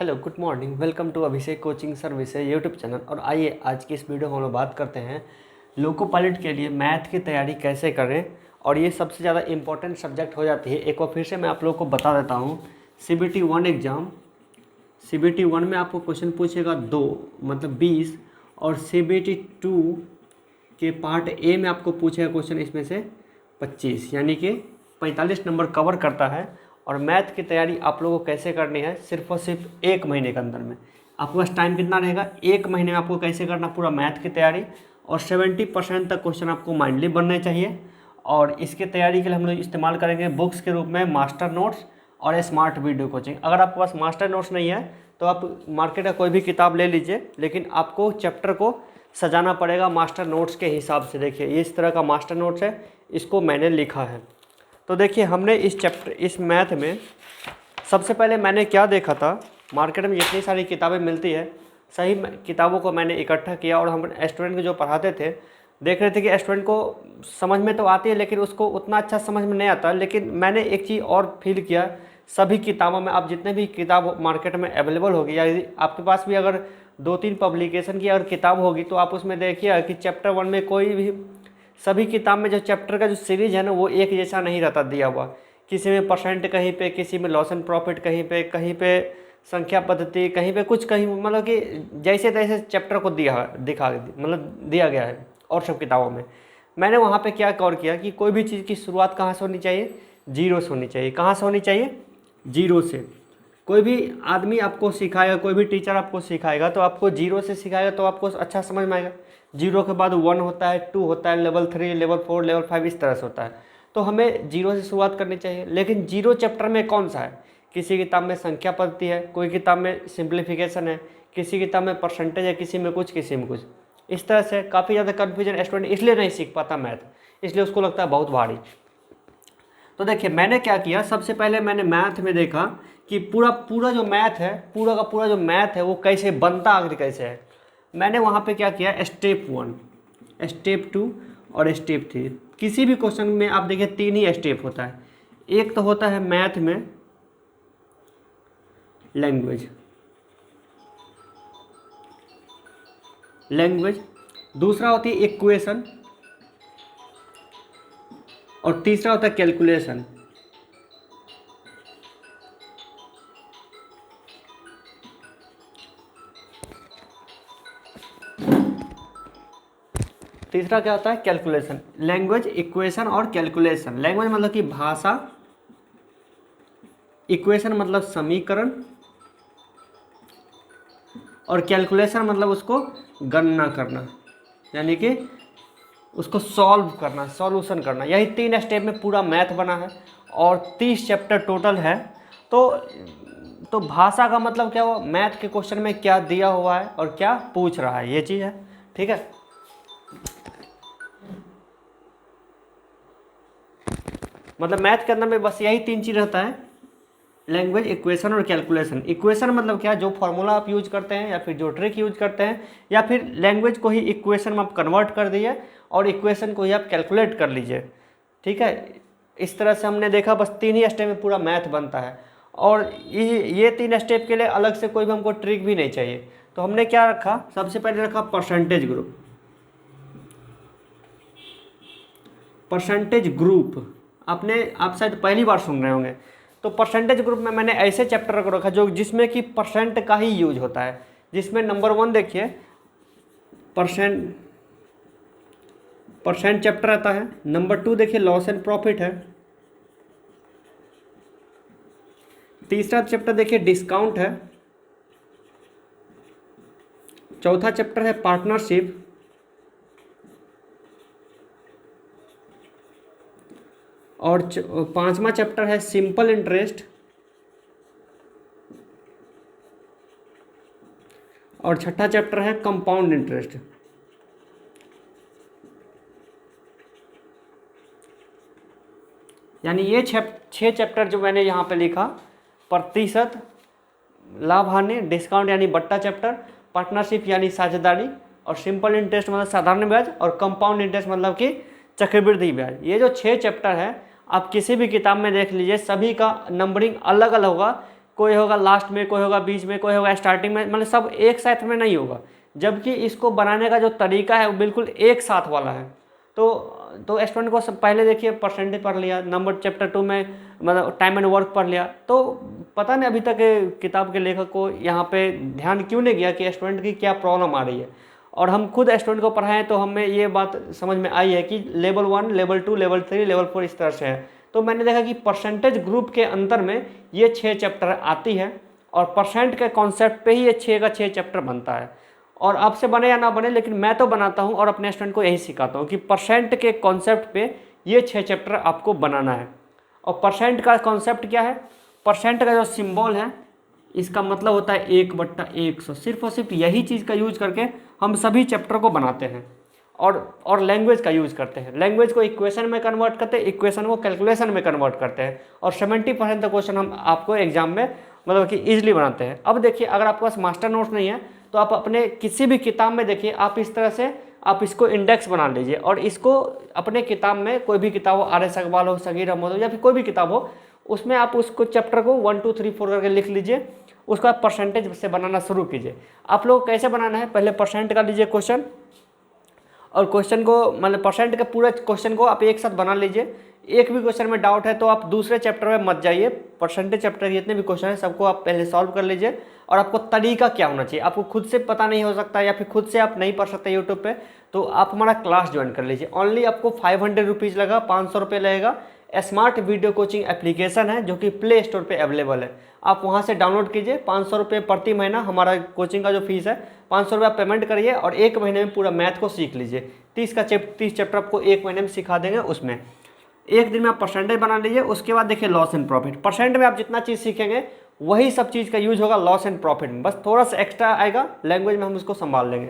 Hello good morning, welcome to Abhishek coaching service YouTube channel. और आइए आज की इस वीडियो में हम लोग बात करते हैं लोको पायलट के लिए मैथ की तैयारी कैसे करें। और ये सबसे ज़्यादा इम्पोर्टेंट सब्जेक्ट हो जाती है। एक बार फिर से मैं आप लोग को बता देता हूँ। CBT 1 एग्ज़ाम, CBT 1 में आपको क्वेश्चन पूछेगा 2 मतलब 20, और CBT 2 के पार्ट ए में आपको पूछेगा क्वेश्चन इसमें से 25, यानी कि 45 नंबर कवर करता है। और मैथ की तैयारी आप लोगों को कैसे करनी है, सिर्फ और सिर्फ 1 महीने के अंदर में। आपके पास टाइम कितना रहेगा, 1 महीने में आपको कैसे करना पूरा मैथ की तैयारी। और 70% तक क्वेश्चन आपको माइंडली बनने चाहिए। और इसकी तैयारी के लिए हम लोग इस्तेमाल करेंगे बुक्स के रूप में मास्टर नोट्स और स्मार्ट वीडियो कोचिंग। अगर आपके पास मास्टर नोट्स नहीं है तो आप मार्केट का कोई भी किताब ले लीजिए, लेकिन आपको चैप्टर को सजाना पड़ेगा मास्टर नोट्स के हिसाब से। देखिए ये इस तरह का मास्टर नोट्स है, इसको मैंने लिखा है। तो देखिए हमने इस मैथ में सबसे पहले मैंने क्या देखा था, मार्केट में जितनी सारी किताबें मिलती है सही किताबों को मैंने इकट्ठा किया। और हम स्टूडेंट को जो पढ़ाते थे देख रहे थे कि स्टूडेंट को समझ में तो आती है लेकिन उसको उतना अच्छा समझ में नहीं आता। लेकिन मैंने एक चीज़ और फील किया, सभी किताबों में आप जितने भी किताब मार्केट में अवेलेबल होगी, या आपके पास भी अगर 2-3 पब्लिकेशन की अगर किताब होगी तो आप उसमें देखिए कि चैप्टर 1 में कोई भी, सभी किताब में जो चैप्टर का जो सीरीज है ना वो एक जैसा नहीं रहता दिया हुआ। किसी में परसेंट कहीं पे, किसी में लॉस एंड प्रॉफिट कहीं पे संख्या पद्धति कहीं पे कुछ, कहीं मतलब कि जैसे तैसे चैप्टर को दिया गया है। और सब किताबों में मैंने वहाँ पे क्या कवर किया कि कोई भी चीज़ की शुरुआत कहाँ से होनी चाहिए, जीरो से होनी चाहिए। कहाँ से होनी चाहिए, जीरो से। कोई भी आदमी आपको सिखाएगा, कोई भी टीचर आपको सिखाएगा तो आपको जीरो से सिखाएगा तो आपको अच्छा समझ में आएगा। जीरो के बाद 1 होता है, 2 होता है, लेवल 3, लेवल 4, लेवल 5 इस तरह से होता है। तो हमें जीरो से शुरुआत करनी चाहिए। लेकिन जीरो चैप्टर में कौन सा है, किसी किताब में संख्या पद्धति है, कोई किताब में सिंप्लीफिकेशन है, किसी किताब में परसेंटेज है, किसी में कुछ, किसी में कुछ। इस तरह से काफ़ी ज़्यादा कन्फ्यूजन स्टूडेंट इसलिए नहीं सीख पाता मैथ, इसलिए उसको लगता है बहुत भारी। तो देखिए मैंने क्या किया, सबसे पहले मैंने मैथ में देखा कि पूरा जो मैथ है, पूरा का पूरा जो मैथ है वो कैसे बनता, आखिर कैसे है। मैंने वहाँ पे क्या किया, स्टेप 1, स्टेप 2 और स्टेप 3। किसी भी क्वेश्चन में आप देखिए 3 ही स्टेप होता है। एक तो होता है मैथ में लैंग्वेज, दूसरा होती है इक्वेशन, और तीसरा होता है कैलकुलेशन। तीसरा क्या होता है, कैलकुलेशन। लैंग्वेज, इक्वेशन और कैलकुलेशन। लैंग्वेज मतलब कि भाषा, इक्वेशन मतलब समीकरण, और कैलकुलेशन मतलब उसको गणना करना, यानी कि उसको सॉल्व करना, सॉल्यूशन करना। यही 3 स्टेप में पूरा मैथ बना है और 30 चैप्टर टोटल है। तो भाषा का मतलब क्या हुआ, मैथ के क्वेश्चन में क्या दिया हुआ है और क्या पूछ रहा है, ये चीज़ है। ठीक है, मतलब मैथ के अंदर में बस यही 3 चीज़ रहता है, लैंग्वेज, इक्वेशन और कैलकुलेशन। इक्वेशन मतलब क्या, जो फॉर्मूला आप यूज करते हैं या फिर जो ट्रिक यूज करते हैं, या फिर लैंग्वेज को ही इक्वेशन में आप कन्वर्ट कर दीजिए और इक्वेशन को ही आप कैलकुलेट कर लीजिए। ठीक है, इस तरह से हमने देखा बस 3 ही स्टेप में पूरा मैथ बनता है। और ये 3 स्टेप के लिए अलग से कोई भी हमको ट्रिक भी नहीं चाहिए। तो हमने क्या रखा, सबसे पहले रखा परसेंटेज ग्रुप। परसेंटेज ग्रुप आप शायद पहली बार सुन रहे होंगे। तो परसेंटेज ग्रुप में मैंने ऐसे चैप्टर को रखा जो जिसमें कि परसेंट का ही यूज होता है। जिसमें नंबर 1 देखिए परसेंट चैप्टर आता है। नंबर 2 देखिए लॉस एंड प्रॉफिट है। तीसरा चैप्टर देखिए डिस्काउंट है। चौथा चैप्टर है पार्टनरशिप। और 5वां चैप्टर है सिंपल इंटरेस्ट। और 6ठा चैप्टर है कंपाउंड इंटरेस्ट। यानी ये 6 चैप्टर जो मैंने यहाँ पे लिखा, प्रतिशत, लाभ हानि, डिस्काउंट यानी बट्टा चैप्टर, पार्टनरशिप यानी साझेदारी, और सिंपल इंटरेस्ट मतलब साधारण ब्याज, और कंपाउंड इंटरेस्ट मतलब कि चक्रवृद्धि ब्याज। ये जो 6 चैप्टर है आप किसी भी किताब में देख लीजिए, सभी का नंबरिंग अलग अलग होगा। कोई होगा लास्ट में, कोई होगा बीच में, कोई होगा स्टार्टिंग में, मतलब सब एक साथ में नहीं होगा। जबकि इसको बनाने का जो तरीका है वो बिल्कुल एक साथ वाला है। तो स्टूडेंट को सब पहले देखिए परसेंटेज पढ़ लिया, नंबर चैप्टर 2 में मतलब टाइम एंड वर्क पढ़ लिया। तो पता नहीं अभी तक किताब के लेखक को यहाँ पे ध्यान क्यों नहीं गया कि स्टूडेंट की क्या प्रॉब्लम आ रही है। और हम खुद स्टूडेंट को पढ़ाएं तो हमें ये बात समझ में आई है कि लेवल 1, लेवल 2, लेवल 3, लेवल 4 इस तरह से है। तो मैंने देखा कि परसेंटेज ग्रुप के अंतर में ये 6 चैप्टर आती है और परसेंट के कॉन्सेप्ट पे ही ये 6 का 6 चैप्टर बनता है। और आपसे बने या ना बने, लेकिन मैं तो बनाता हूँ और अपने स्टूडेंट को यही सिखाता हूँ कि परसेंट के कॉन्सेप्ट पे ये 6 चैप्टर आपको बनाना है। और परसेंट का कॉन्सेप्ट क्या है? परसेंट का जो सिंबल है इसका मतलब होता है 1/100। सिर्फ और सिर्फ यही चीज़ का यूज करके हम सभी चैप्टर को बनाते हैं। और लैंग्वेज का यूज़ करते हैं। लैंग्वेज को इक्वेशन में कन्वर्ट करते हैं, इक्वेशन को कैलकुलेशन में कन्वर्ट करते हैं। और 70% क्वेश्चन हम आपको एग्जाम में मतलब कि ईजिली बनाते हैं। अब देखिए, अगर आपके पास मास्टर नोट्स नहीं है तो आप अपने किसी भी किताब में देखिए, आप इस तरह से आप इसको इंडेक्स बना लीजिए और इसको अपने किताब में, कोई भी किताब हो, आर एस अग्रवाल हो, सगीर अहमद हो, या फिर कोई भी किताब हो, उसमें आप उसको चैप्टर को 1 2 3 4 करके लिख लीजिए। उसको आप परसेंटेज से बनाना शुरू कीजिए। आप लोग कैसे बनाना है, पहले परसेंट का लीजिए क्वेश्चन, और क्वेश्चन को मतलब परसेंट के पूरे क्वेश्चन को आप एक साथ बना लीजिए। एक भी क्वेश्चन में डाउट है तो आप दूसरे चैप्टर में मत जाइए, परसेंटेज चैप्टर के जितने भी क्वेश्चन हैं सबको आप पहले सॉल्व कर लीजिए। और आपको तरीका क्या होना चाहिए, आपको खुद से पता नहीं हो सकता या फिर खुद से आप नहीं पढ़ सकते यूट्यूब पे, तो आप हमारा क्लास ज्वाइन कर लीजिए। ओनली आपको 500 रुपीज़ लगा, 500 रुपये लगेगा। स्मार्ट वीडियो कोचिंग एप्लीकेशन है जो कि प्ले स्टोर पे अवेलेबल है, आप वहाँ से डाउनलोड कीजिए। 500 रुपये प्रति महीना हमारा कोचिंग का जो फीस है, 500 रुपये पेमेंट करिए और 1 महीने में पूरा मैथ को सीख लीजिए। 30 चैप्टर आपको 1 महीने में सिखा देंगे। उसमें 1 दिन में आप परसेंटेज बना लीजिए। उसके बाद देखिए लॉस एंड प्रॉफिट। परसेंट में आप जितना चीज़ सीखेंगे वही सब चीज़ का यूज होगा लॉस एंड प्रॉफिट में, बस थोड़ा सा एक्स्ट्रा आएगा, लैंग्वेज में हम उसको संभाल लेंगे।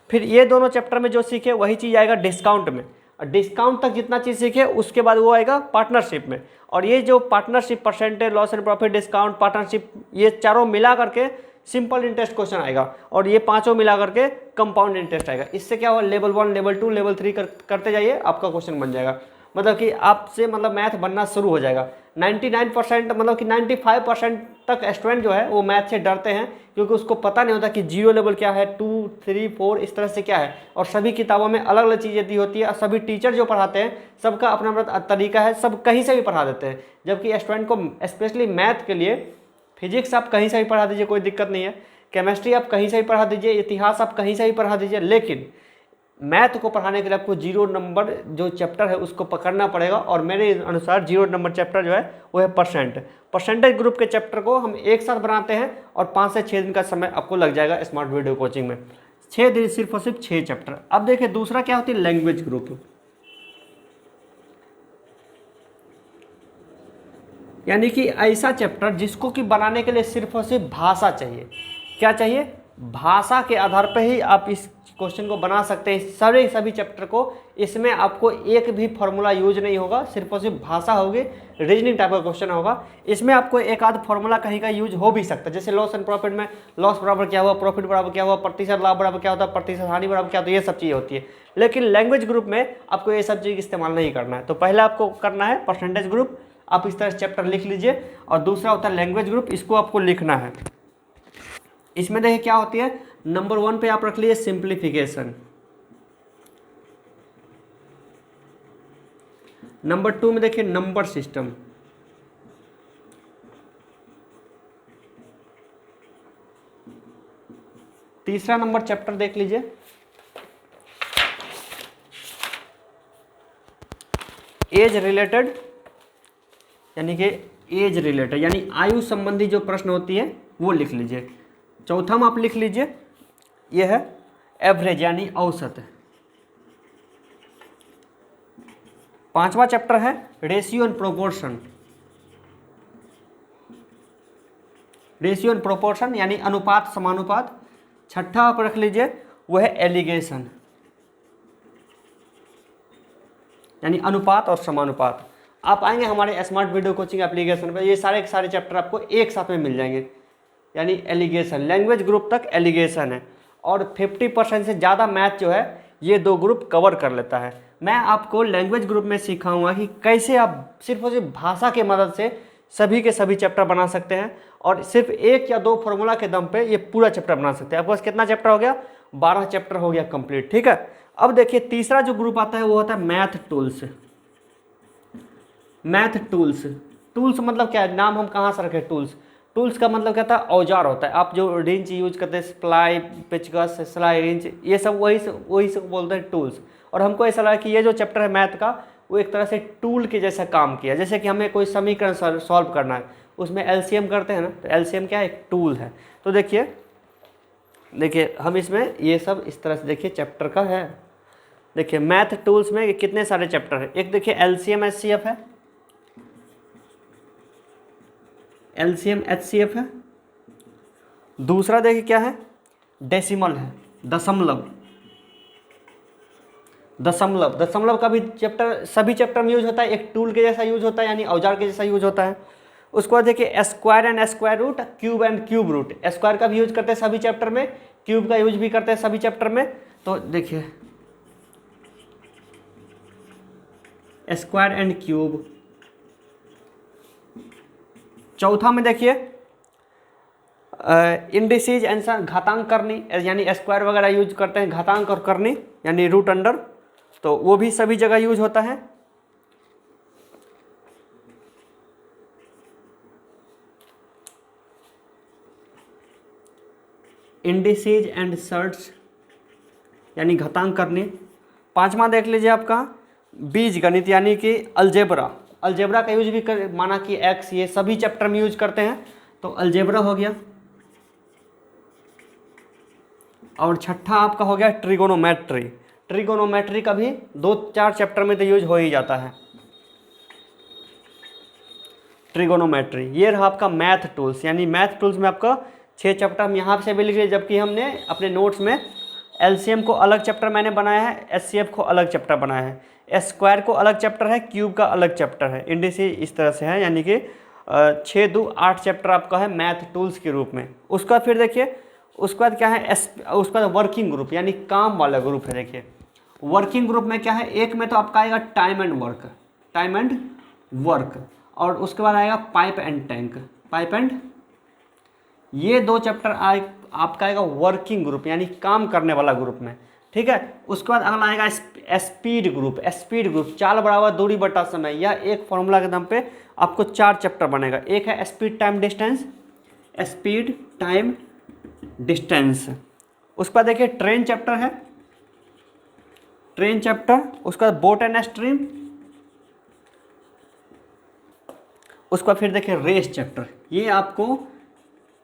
फिर ये दोनों चैप्टर में जो सीखे वही चीज़ आएगा डिस्काउंट में, और डिस्काउंट तक जितना चीज़ सीखे उसके बाद वो आएगा पार्टनरशिप में। और ये जो partnership, percentage, loss and profit, discount, partnership, ये चारों मिला करके सिंपल इंटरेस्ट क्वेश्चन आएगा। और ये पांचों मिला करके कंपाउंड इंटरेस्ट आएगा। इससे क्या होगा, लेवल 1, लेवल 2, लेवल 3 करते जाइए, आपका क्वेश्चन बन जाएगा। मतलब कि आपसे मतलब मैथ बनना शुरू हो जाएगा। 99% मतलब कि 95% तक स्टूडेंट जो है वो मैथ से डरते हैं, क्योंकि उसको पता नहीं होता कि 0 लेवल क्या है, 2, 3, 4 इस तरह से क्या है। और सभी किताबों में अलग अलग चीज़ें दी होती है, और सभी टीचर जो पढ़ाते हैं सबका अपना अपना तरीका है, सब कहीं से भी पढ़ा देते हैं। जबकि स्टूडेंट को स्पेशली मैथ के लिए, फिजिक्स आप कहीं से भी पढ़ा दीजिए, कोई दिक्कत नहीं है। केमिस्ट्री आप कहीं से भी पढ़ा दीजिए, इतिहास आप कहीं से भी पढ़ा दीजिए, लेकिन मैथ को पढ़ाने के लिए आपको 0 नंबर जो चैप्टर है उसको पकड़ना पड़ेगा। और मेरे अनुसार 0 नंबर चैप्टर जो है वो है परसेंटेज ग्रुप के चैप्टर को हम एक साथ बनाते हैं और 5 से 6 दिन का समय आपको लग जाएगा स्मार्ट वीडियो कोचिंग में। 6 दिन सिर्फ और सिर्फ 6 चैप्टर। अब देखिए दूसरा क्या होती है, लैंग्वेज ग्रुप, यानी कि ऐसा चैप्टर जिसको कि बनाने के लिए सिर्फ और सिर्फ भाषा चाहिए। क्या चाहिए? भाषा के आधार पर ही आप इस क्वेश्चन को बना सकते हैं, सभी चैप्टर को। इसमें आपको एक भी फॉर्मूला यूज नहीं होगा, सिर्फ और सिर्फ भाषा होगी, रीजनिंग टाइप का क्वेश्चन होगा। इसमें आपको एक आध फॉर्मूला कहीं का यूज हो भी सकता है, जैसे लॉस एंड प्रॉफिट में लॉस बराबर क्या हुआ, प्रॉफिट बराबर क्या हुआ, प्रतिशत लाभ बराबर क्या होता है, प्रतिशत हानि बराबर क्या होता है, ये सब चीज़ें होती है। लेकिन लैंग्वेज ग्रुप में आपको ये सब चीज़ इस्तेमाल नहीं करना है। तो पहले आपको करना है परसेंटेज ग्रुप, आप इस तरह से चैप्टर लिख लीजिए। और दूसरा होता है लैंग्वेज ग्रुप, इसको आपको लिखना है। इसमें देखिए क्या होती है, नंबर 1 पे आप रख लीजिए सिंप्लीफिकेशन, नंबर 2 में देखिए नंबर सिस्टम, तीसरा नंबर चैप्टर देख लीजिए एज रिलेटेड, यानी कि एज रिलेटेड यानी आयु संबंधी जो प्रश्न होती है वो लिख लीजिए। चौथा में आप लिख लीजिए ये है एवरेज यानी औसत। 5वां चैप्टर है ratio and proportion, ratio and proportion यानी अनुपात समानुपात। 6ठा आप रख लीजिए वो है एलिगेशन, यानी अनुपात और समानुपात। आप आएंगे हमारे स्मार्ट वीडियो कोचिंग एप्लीकेशन पर, ये सारे के सारे चैप्टर आपको एक साथ में मिल जाएंगे। यानी एलिगेशन, लैंग्वेज ग्रुप तक एलिगेशन है। और 50% से ज़्यादा मैथ जो है ये 2 ग्रुप कवर कर लेता है। मैं आपको लैंग्वेज ग्रुप में सिखाऊंगा कि कैसे आप सिर्फ और सिर्फ भाषा के मदद से सभी के सभी चैप्टर बना सकते हैं और सिर्फ 1 या 2 फॉर्मूला के दम पे ये पूरा चैप्टर बना सकते हैं। आपके पास कितना चैप्टर हो गया? 12 चैप्टर हो गया कंप्लीट। ठीक है, अब देखिए तीसरा जो ग्रुप आता है वो होता है math tools. Math tools, tools मतलब क्या है? नाम हम कहाँ से रखें? टूल्स, टूल्स का मतलब क्या था? औजार होता है। आप जो रिंच यूज करते हैं, स्प्लाई, पेचकस, सिलाई, रिंच, ये सब वही से बोलते हैं टूल्स। और हमको ऐसा लगा कि ये जो चैप्टर है मैथ का वो एक तरह से टूल के जैसा काम किया। जैसे कि हमें कोई समीकरण सॉल्व करना है, उसमें एलसीएम करते हैं ना, तो एलसीएम क्या है? एक टूल है। तो देखिए हम इसमें ये सब इस तरह से देखिए चैप्टर का है। देखिए मैथ टूल्स में कितने सारे चैप्टर हैं। एक देखिए एलसीएम एचसीएफ है, एलसीएम एचसीएफ है। दूसरा देखिए क्या है? डेसिमल है, दशमलव। दशमलव का भी चैप्टर, सभी चैप्टर में यूज होता है, एक टूल के जैसा यूज होता है, यानी औजार के जैसा यूज होता है। उसके बाद देखिए square and square root, cube and cube root. Square का भी यूज करते हैं सभी चैप्टर में, क्यूब का यूज भी करते हैं सभी चैप्टर में। तो देखिए स्क्वायर एंड क्यूब। चौथा में देखिए इंडिसीज आंसर, घातांक करनी, यानी स्क्वायर वगैरह यूज करते हैं, घातांक और करनी यानी रूट अंडर, तो वो भी सभी जगह यूज होता है। इंडिसीज एंड सर्ट्स यानी घातांक करनी। पांचवा देख लीजिए आपका बीज गणित यानी कि अलजेब्रा। अलजेब्रा का यूज भी माना कि एक्स, ये सभी चैप्टर में यूज करते हैं, तो अलजेब्रा हो गया। और छठा आपका हो गया ट्रिगोनोमेट्री। ट्रिगोनोमेट्री का भी 2-4 चैप्टर में तो यूज हो ही जाता है। ट्रिगोनोमेट्री ये रहा आपका मैथ टूल्स, यानी मैथ टूल्स में आपका 6 चैप्टर हम यहाँ से भी लिख लिए, जबकि हमने अपने नोट्स में एलसीएम को अलग चैप्टर मैंने बनाया है, एचसीएफ को अलग चैप्टर बनाया है, स्क्वायर को अलग चैप्टर है, क्यूब का अलग चैप्टर है, इंडिसीज इस तरह से है, यानी कि 6 2 8 चैप्टर आपका है मैथ टूल्स के रूप में। उसका फिर देखिए उसके बाद क्या है? उसका वर्किंग ग्रुप यानी काम वाला ग्रुप है। देखिए वर्किंग ग्रुप में क्या है? एक में तो आपका आएगा टाइम एंड वर्क, और उसके बाद आएगा pipe and tank, pipe and, ये 2 चैप्टर आपका आएगा वर्किंग ग्रुप यानी काम करने वाला ग्रुप में। ठीक है, उसके बाद अगला आएगा स्पीड ग्रुप, चाल बराबर दूरी बटा समय। यह एक फॉर्मूला के दम पे आपको 4 चैप्टर बनेगा। एक है स्पीड टाइम डिस्टेंस। उसके बाद देखिए ट्रेन चैप्टर है, उसके बाद बोट एंड स्ट्रीम। उसके बाद फिर देखिए रेस चैप्टर। ये आपको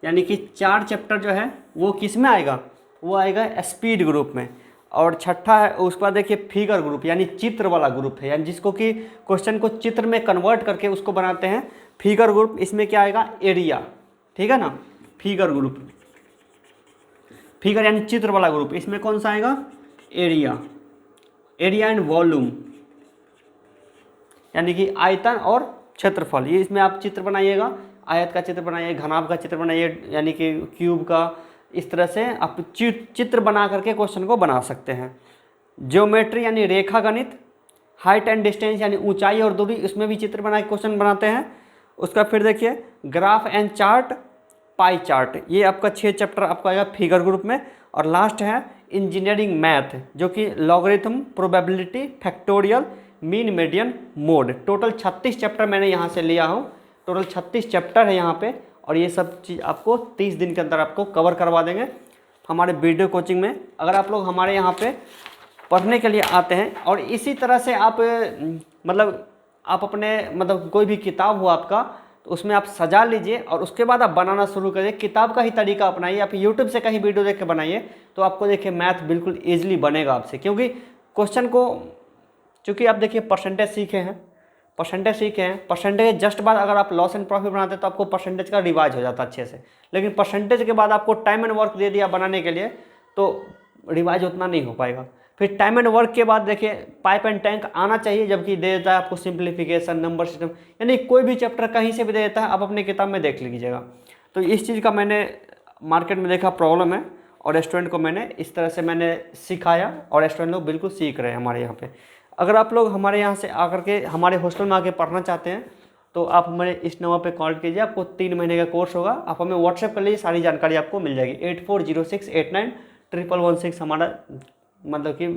यानी कि 4 चैप्टर जो है वो किस में आएगा? वो आएगा स्पीड ग्रुप में। और छठा है उसके बाद देखिए फिगर ग्रुप यानी चित्र वाला ग्रुप है, यानी जिसको कि क्वेश्चन को चित्र में कन्वर्ट करके उसको बनाते हैं, फिगर ग्रुप। इसमें क्या आएगा? एरिया। ठीक है ना, फिगर ग्रुप, फिगर यानी चित्र वाला ग्रुप। इसमें कौन सा आएगा? एरिया एंड वॉल्यूम यानी कि आयतन और क्षेत्रफल। ये इसमें आप चित्र बनाइएगा, आयत का चित्र बनाइए, घनाभ का चित्र बनाइए, यानी कि क्यूब का। इस तरह से आप चित्र बना करके क्वेश्चन को बना सकते हैं। ज्योमेट्री यानी रेखा गणित, हाइट एंड डिस्टेंस यानी ऊंचाई और दूरी, इसमें भी चित्र बना के क्वेश्चन बनाते हैं। उसका फिर देखिए graph and chart, pie chart. ये आपका 6 चैप्टर आपका आएगा फिगर ग्रुप में। और लास्ट है इंजीनियरिंग मैथ, जो कि logarithm, probability, factorial, mean, median, mode. Total 36 chapter मैंने यहाँ से लिया हूँ। टोटल 36 चैप्टर है यहाँ पे, और ये सब चीज़ आपको 30 दिन के अंदर आपको कवर करवा देंगे हमारे वीडियो कोचिंग में। अगर आप लोग हमारे यहाँ पे पढ़ने के लिए आते हैं, और इसी तरह से आप आप अपने कोई भी किताब हो आपका, तो उसमें आप सजा लीजिए और उसके बाद आप बनाना शुरू करिए। किताब का ही तरीका अपनाइए, आप यूट्यूब से कहीं वीडियो देख के बनाइए, तो आपको देखिए मैथ बिल्कुल ईजिली बनेगा आपसे। क्योंकि क्वेश्चन को, चूँकि आप देखिए परसेंटेज सीखे हैं, परसेंटेज जस्ट बाद अगर आप लॉस एंड प्रॉफिट बनाते हैं तो आपको परसेंटेज का रिवाइज हो जाता है अच्छे से। लेकिन परसेंटेज के बाद आपको टाइम एंड वर्क दे दिया बनाने के लिए, तो रिवाइज उतना नहीं हो पाएगा। फिर टाइम एंड वर्क के बाद देखिए पाइप एंड टैंक आना चाहिए, जबकि दे देता है आपको सिंप्लीफिकेशन, नंबर सिस्टम, यानी कोई भी चैप्टर कहीं से भी दे देता है, आप अपने किताब में देख लीजिएगा। तो इस चीज़ का मैंने मार्केट में देखा प्रॉब्लम है, और स्टूडेंट को मैंने इस तरह से मैंने सिखाया, और स्टूडेंट लोग बिल्कुल सीख रहे हैं हमारे यहाँ पे। अगर आप लोग हमारे यहाँ से आकर के हमारे हॉस्टल में आके पढ़ना चाहते हैं, तो आप हमारे इस नंबर पे कॉल कीजिए, आपको 3 महीने का कोर्स होगा। आप हमें व्हाट्सएप कर लीजिए, सारी जानकारी आपको मिल जाएगी। 8406891116 हमारा मतलब कि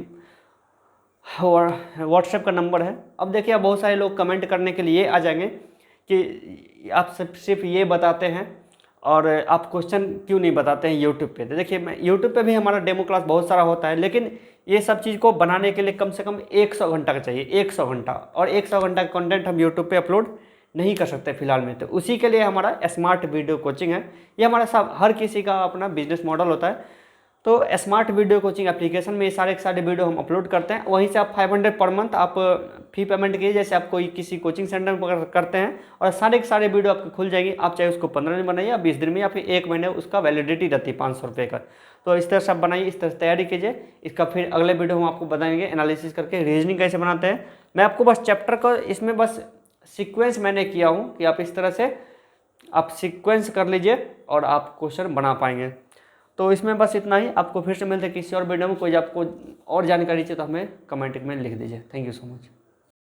व्हाट्सएप का नंबर है। अब देखिए, अब बहुत सारे लोग कमेंट करने के लिए आ जाएंगे कि आप सिर्फ ये बताते हैं और आप क्वेश्चन क्यों नहीं बताते हैं यूट्यूब पे। तो देखिए, मैं यूट्यूब पे भी हमारा डेमो क्लास बहुत सारा होता है, लेकिन ये सब चीज़ को बनाने के लिए कम से कम 100 घंटा का चाहिए, 100 घंटा। और 100 घंटा का कंटेंट हम यूट्यूब पे अपलोड नहीं कर सकते फिलहाल में। तो उसी के लिए हमारा स्मार्ट वीडियो कोचिंग है। ये हमारा सब हर किसी का अपना बिजनेस मॉडल होता है। तो स्मार्ट वीडियो कोचिंग एप्लीकेशन में ये सारे के सारे वीडियो हम अपलोड करते हैं। वहीं से आप 500 पर मंथ आप फी पेमेंट कीजिए, जैसे आप कोई किसी कोचिंग सेंटर में करते हैं, और सारे के सारे वीडियो आपको खुल जाएंगे। आप चाहे उसको 15 दिन बनाइए या 20 दिन में या फिर 1 महीने, उसका वैलिडिटी रहती है 500 रुपये का। तो इस तरह से आप बनाइए, इस तरह से तैयारी कीजिए। इसका फिर अगले वीडियो हम आपको बताएंगे एनालिसिस करके रीजनिंग कैसे बनाते हैं। मैं आपको बस चैप्टर का इसमें बस सीक्वेंस मैंने किया हूँ कि आप इस तरह से आप सीक्वेंस कर लीजिए और आप क्वेश्चन बना पाएंगे। तो इसमें बस इतना ही। आपको फिर से मिलते हैं किसी और वीडियो में। कोई आपको और जानकारी चाहिए तो हमें कमेंट में लिख दीजिए। Thank you so much.